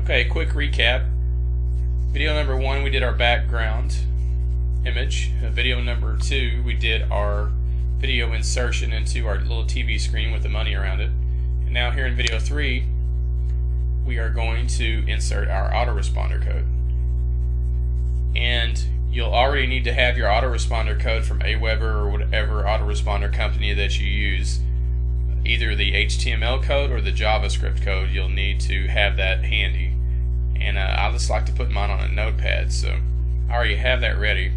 Okay, quick recap. Video number 1, we did our background image. Video number 2, we did our video insertion into our little TV screen with the money around it. And now here in video 3, we are going to insert our autoresponder code. And you'll already need to have your autoresponder code from Aweber or whatever autoresponder company that you use. Either the HTML code or the JavaScript code, you'll need to have that handy. And I just like to put mine on a notepad, so I already have that ready.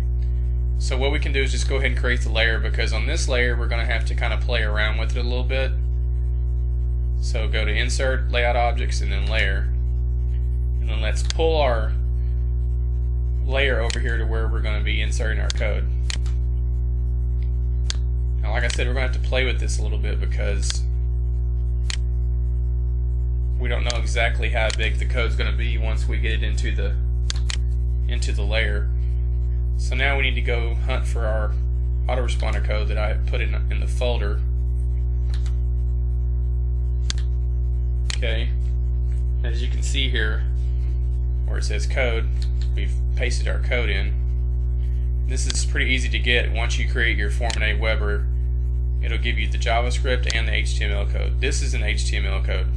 So what we can do is just go ahead and create the layer, because on this layer we're going to have to kind of play around with it a little bit. So go to Insert, Layout Objects, and then Layer. And then let's pull our layer over here to where we're going to be inserting our code. Now, like I said, we're going to have to play with this a little bit because we don't know exactly how big the code's going to be once we get it into the layer. So now we need to go hunt for our autoresponder code that I put in the folder. Okay, as you can see here where it says code, we've pasted our code in. This is pretty easy to get. Once you create your form in Aweber, it'll give you the JavaScript and the HTML code. This is an HTML code.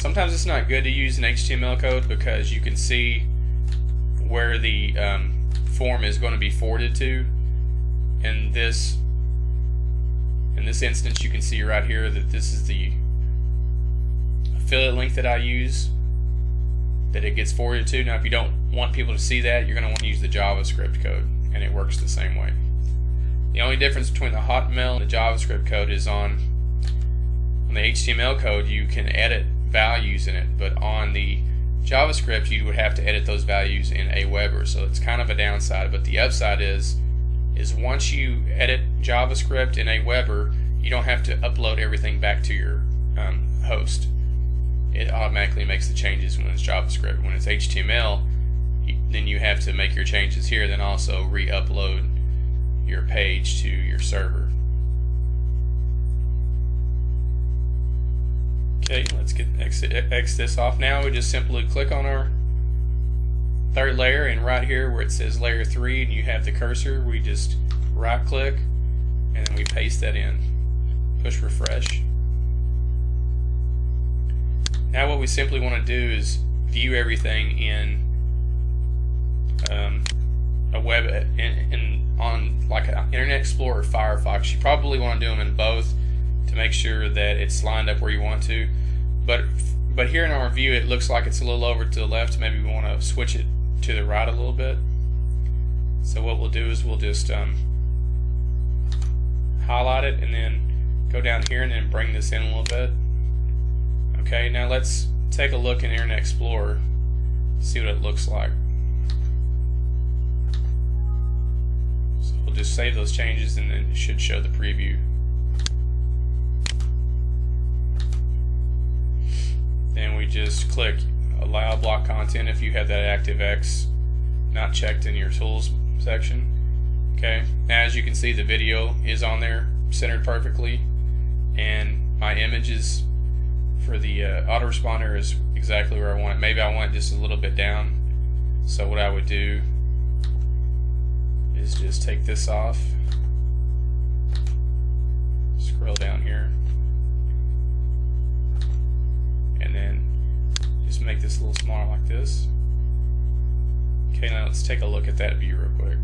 Sometimes it's not good to use an HTML code because you can see where the form is going to be forwarded to. In this instance, you can see right here that this is the affiliate link that I use, that it gets forwarded to. Now if you don't want people to see that, you're going to want to use the JavaScript code, and it works the same way. The only difference between the Hotmail and the JavaScript code is on the HTML code you can edit values in it, but on the JavaScript you would have to edit those values in Aweber, so it's kind of a downside. But the upside is once you edit JavaScript in Aweber, you don't have to upload everything back to your host. It automatically makes the changes when it's JavaScript. When it's HTML, then you have to make your changes here, then also re-upload your page to your server. Okay, let's X this off now. We just simply click on our third layer, and right here where it says layer 3 and you have the cursor, we just right click and then we paste that in. Push refresh. Now what we simply want to do is view everything in a web on like an Internet Explorer or Firefox. You probably want to do them in both to make sure that it's lined up where you want to. But here in our view, it looks like it's a little over to the left. Maybe we want to switch it to the right a little bit. So what we'll do is we'll just highlight it and then go down here and then bring this in a little bit. Okay, now let's take a look in Internet Explorer, see what it looks like. So we'll just save those changes and then it should show the preview. Then we just click Allow Block Content if you have that ActiveX not checked in your Tools section. Okay, now as you can see, the video is on there centered perfectly, and my images for the autoresponder is exactly where I want it. Maybe I want it just a little bit down. So what I would do is just take this off, scroll down here, and then just make this a little smaller like this. Okay, now let's take a look at that view real quick.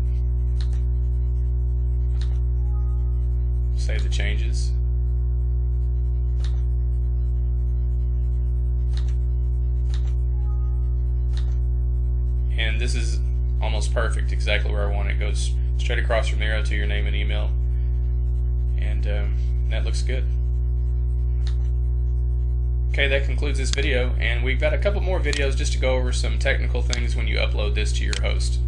Save the changes. And this is almost perfect, exactly where I want it. It goes straight across from the arrow to your name and email, and that looks good. Okay, that concludes this video, and we've got a couple more videos just to go over some technical things when you upload this to your host.